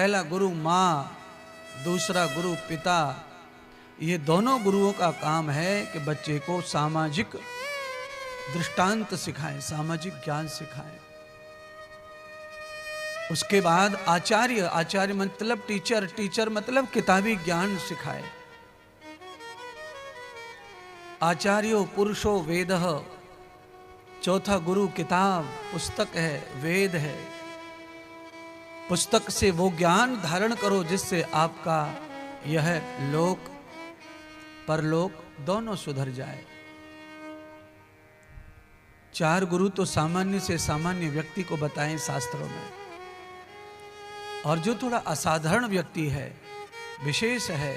पहला गुरु माँ, दूसरा गुरु पिता। ये दोनों गुरुओं का काम है कि बच्चे को सामाजिक दृष्टांत सिखाएं, सामाजिक ज्ञान सिखाएं। उसके बाद आचार्य, आचार्य मतलब टीचर, टीचर मतलब किताबी ज्ञान सिखाए। आचार्यो पुरुषो वेदः, चौथा गुरु किताब पुस्तक है, वेद है। पुस्तक से वो ज्ञान धारण करो जिससे आपका यह लोक परलोक दोनों सुधर जाए। चार गुरु तो सामान्य से सामान्य व्यक्ति को बताएं शास्त्रों में, और जो थोड़ा असाधारण व्यक्ति है, विशेष है,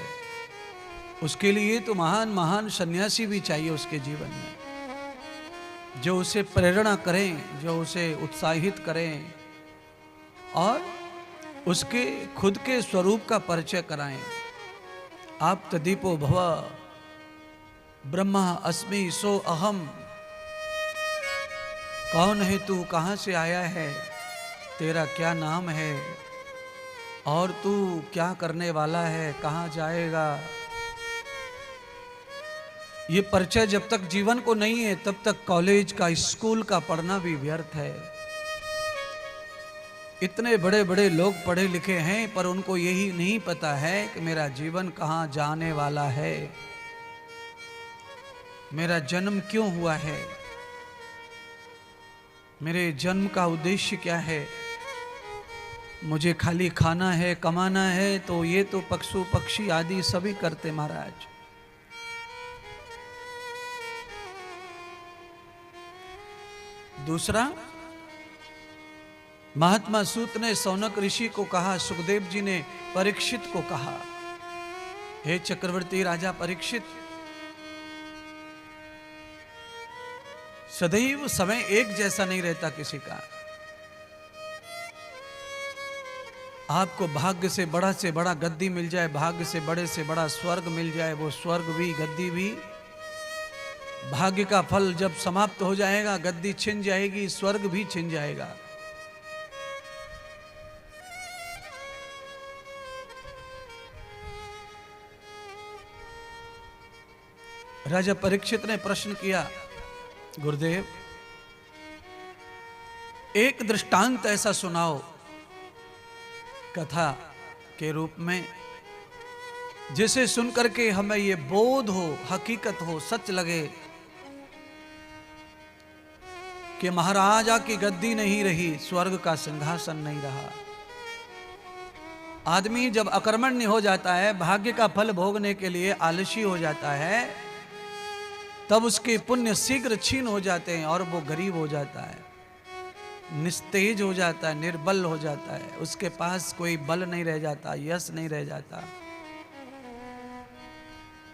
उसके लिए तो महान महान सन्यासी भी चाहिए उसके जीवन में, जो उसे प्रेरणा करें, जो उसे उत्साहित करें और उसके खुद के स्वरूप का परिचय कराएं। आप तदीपो भव, ब्रह्मा अस्मि सो अहम। कौन है तू, कहां से आया है, तेरा क्या नाम है और तू क्या करने वाला है, कहां जाएगा। ये परिचय जब तक जीवन को नहीं है तब तक कॉलेज का, स्कूल का पढ़ना भी व्यर्थ है। इतने बड़े बड़े लोग पढ़े लिखे हैं पर उनको यही नहीं पता है कि मेरा जीवन कहां जाने वाला है, मेरा जन्म क्यों हुआ है, मेरे जन्म का उद्देश्य क्या है। मुझे खाली खाना है, कमाना है, तो ये तो पशु पक्षी आदि सभी करते महाराज। दूसरा, महात्मा सूत ने सौनक ऋषि को कहा, सुखदेव जी ने परीक्षित को कहा, हे चक्रवर्ती राजा परीक्षित, सदैव समय एक जैसा नहीं रहता किसी का। आपको भाग्य से बड़ा गद्दी मिल जाए, भाग्य से बड़ा स्वर्ग मिल जाए, वो स्वर्ग भी गद्दी भी भाग्य का फल जब समाप्त हो जाएगा, गद्दी छिन जाएगी, स्वर्ग भी छिन जाएगा। राजा परीक्षित ने प्रश्न किया, गुरुदेव एक दृष्टांत ऐसा सुनाओ कथा के रूप में जिसे सुनकर के हमें ये बोध हो, हकीकत हो, सच लगे कि महाराजा की गद्दी नहीं रही, स्वर्ग का सिंहासन नहीं रहा। आदमी जब अकर्मण्य हो जाता है, भाग्य का फल भोगने के लिए आलसी हो जाता है, तब उसके पुण्य शीघ्र छीन हो जाते हैं और वो गरीब हो जाता है, निस्तेज हो जाता है, निर्बल हो जाता है, उसके पास कोई बल नहीं रह जाता, यश नहीं रह जाता।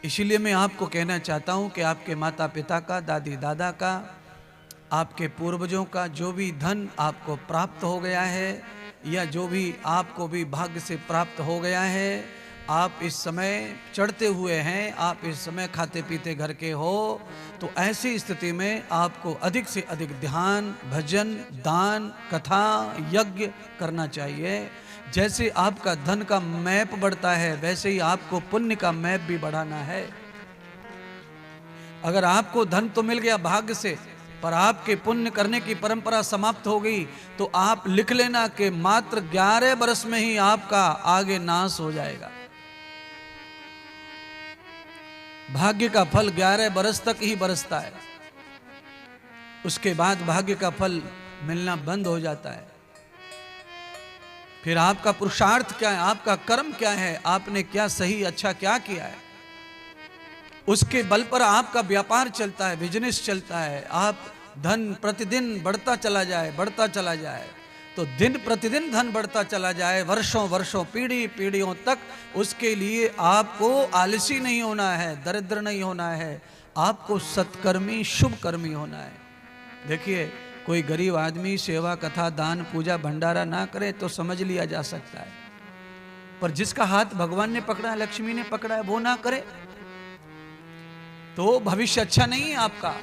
इसीलिए मैं आपको कहना चाहता हूं कि आपके माता पिता का, दादी दादा का, आपके पूर्वजों का जो भी धन आपको प्राप्त हो गया है या जो भी आपको भी भाग्य से प्राप्त हो गया है, आप इस समय चढ़ते हुए हैं, आप इस समय खाते पीते घर के हो, तो ऐसी स्थिति में आपको अधिक से अधिक ध्यान, भजन, दान, कथा, यज्ञ करना चाहिए। जैसे आपका धन का मैप बढ़ता है वैसे ही आपको पुण्य का मैप भी बढ़ाना है। अगर आपको धन तो मिल गया भाग्य से, पर आपके पुण्य करने की परंपरा समाप्त हो गई, तो आप लिख लेना कि मात्र 11 वर्ष में ही आपका आगे नाश हो जाएगा। भाग्य का फल 11 बरस तक ही बरसता है, उसके बाद भाग्य का फल मिलना बंद हो जाता है। फिर आपका पुरुषार्थ क्या है, आपका कर्म क्या है, आपने क्या सही अच्छा क्या किया है, उसके बल पर आपका व्यापार चलता है, बिजनेस चलता है। आप धन प्रतिदिन बढ़ता चला जाए, बढ़ता चला जाए, तो दिन प्रतिदिन धन बढ़ता चला जाए, वर्षों वर्षों, पीढ़ी पीढ़ियों तक, उसके लिए आपको आलसी नहीं होना है, दरिद्र नहीं होना है, आपको सत्कर्मी शुभ कर्मी होना है। देखिए, कोई गरीब आदमी सेवा, कथा, दान, पूजा, भंडारा ना करे तो समझ लिया जा सकता है, पर जिसका हाथ भगवान ने पकड़ा है, लक्ष्मी ने पकड़ा है, वो ना करे तो भविष्य अच्छा नहीं है आपका।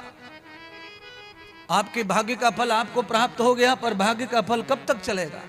आपके भाग्य का फल आपको प्राप्त हो गया, पर भाग्य का फल कब तक चलेगा।